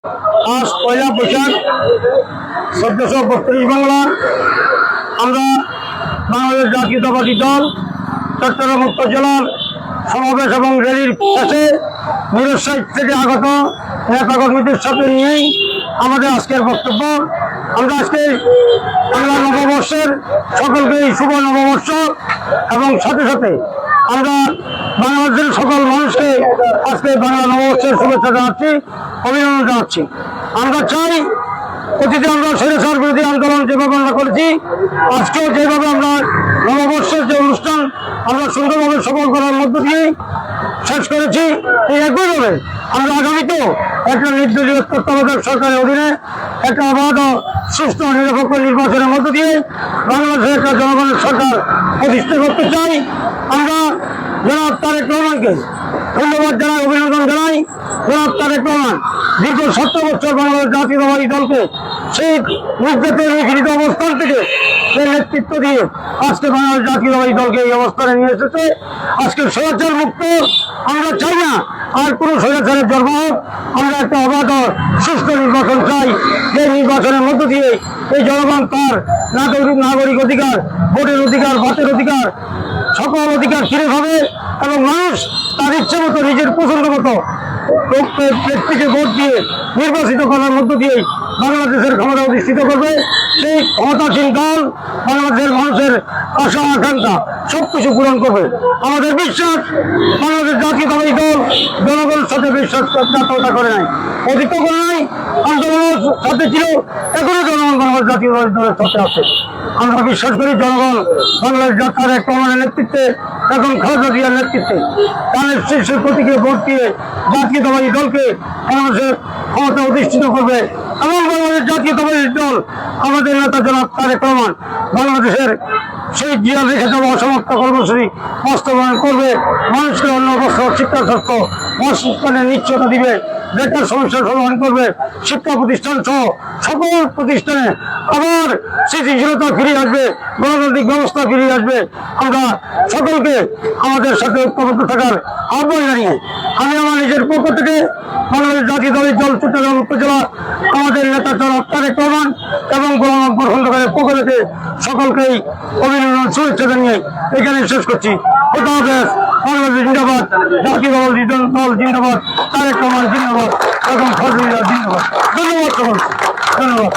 আজ পয়লা বৈশাখ 1432 বাংলা আমরা বাংলাদেশ জাতীয়তাবাদী দল চট্টগ্রাম উত্তর জেলার সমাবেশ এবং র্যালির শেষে নিরুৎসাহিত থেকে আগত নেতাকর্মীদের সাথে নিয়েই আমাদের আজকের বক্তব্য। আমরা আজকে বাংলা নববর্ষের সকলকে শুভ নববর্ষ এবং সাথে সাথে আমরা বাংলাদেশের সকল মানুষকে আজকে বাংলা নববর্ষের শুভেচ্ছা জানাচ্ছি, অভিনন্দন জানাচ্ছি। আমরা চাই অতীতে আমরা স্বৈরাচার বিরোধী আন্দোলন যেভাবে আমরা করেছি, আজকেও যেভাবে আমরা নববর্ষের যে অনুষ্ঠান আমরা সুন্দরভাবে সফল করার মধ্য দিয়ে শেষ করেছি, এই একইভাবে আমরা আগামীতেও একটা নির্দলীয় তত্ত্বাবধায়ক সরকারের অধীনে একটা অবাধ সুস্থ নিরপেক্ষ নির্বাচনের মধ্য দিয়ে বাংলাদেশের একটা জনগণের সরকার প্রতিষ্ঠা করতে চাই। আমরা জনাব তারেক রহমানকে ধন্যবাদ জানাই, অভিনন্দন জানাই। জনাব তারেক রহমান দীর্ঘ 70 বছর বাংলাদেশ জাতীয়তাবাদী দলকে সেই নির্যাতন নিপীড়িত অবস্থান থেকে সেই নেতৃত্ব দিয়ে আজকে বাংলাদেশ জাতীয়তাবাদী দলকে এই অবস্থানে নিয়ে এসেছে। আজকে স্বৈরাচার মুক্ত আমরা চাই না, আর কোনো স্বৈরাচারের জন্ম হোক। আমরা একটা অবাধ সুস্থ নির্বাচন চাই, যে নির্বাচনের মধ্য দিয়ে এই জনগণ তার নাগরিক অধিকার, ভোটের অধিকার, ভাতের অধিকার, সকল অধিকার ফিরে পাবে এবং মানুষ তার ইচ্ছে মতো নিজের পছন্দ মতো ব্যক্তিকে ভোট দিয়ে নির্বাচিত করার মধ্য দিয়ে বাংলাদেশের ক্ষমতা অধিষ্ঠিত করবে। সেই ক্ষমতাসীন দল বাংলাদেশের মানুষের আশা আকাঙ্ক্ষা সবকিছু পূরণ করবে। আমাদের বিশ্বাস, বাংলাদেশ জাতীয়তাবাদী দল জনগণের সাথে বিশ্বাসঘাতকতা করে নাই, অতীত করে নাই, আন্দোলনের সাথে ছিল, এখনো জনগণ বাংলাদেশ জাতীয়তাবাদী দলের সাথে আছে। আমরা বিশ্বাস করি জনগণ বাংলাদেশ তারেক রহমানের নেতৃত্বে, এখন খালেদা জিয়ার নেতৃত্বে তাদের শীর্ষের প্রতীকে ভোট দিয়ে জাতীয়তাবাদী দলকে বাংলাদেশের ক্ষমতা অধিষ্ঠিত করবে এবং বাংলাদেশ জাতীয়তাবাদী দল আমাদের নেতা জনাব তারেক রহমান বাংলাদেশের সেই জিয়া রেখে যাওয়া অসমাপ্ত কর্মসূচি বাস্তবায়ন করবে। মানুষকে অন্য বস্ত্র, শিক্ষা, স্বাস্থ্য, বাসস্থানের নিশ্চয়তা দিবে, বেকার সমস্যার সমাধান করবে, শিক্ষা প্রতিষ্ঠান সহ সকল প্রতিষ্ঠানে আবার স্থিতিশীলতা ফিরে আসবে, গণতান্ত্রিক ব্যবস্থা ফিরে আসবে। আমরা সকলকে আমাদের সাথে ঐক্যবদ্ধ থাকার আহ্বান জানিয়ে আমি আমার নিজের পক্ষ থেকে বাংলাদেশ জাতীয়তাবাদী দল চট্টগ্রাম উপজেলা আমাদের নেতা জনাব তারেক রহমান এবং গোলাম আকবর খন্দকারের পক্ষ থেকে সকলকেই অভিনন্দন, শুভেচ্ছা জানিয়ে এখানে শেষ করছি। খোদা হাফেজ। বাংলাদেশ জিন্দাবাদ, জাতীয়তাবাদী দল জিন্দাবাদ, তারেক রহমান জিন্দাবাদ এবং ফজলুল্লাহ জিন্দাবাদ। ধন্যবাদ সকলকে, ধন্যবাদ।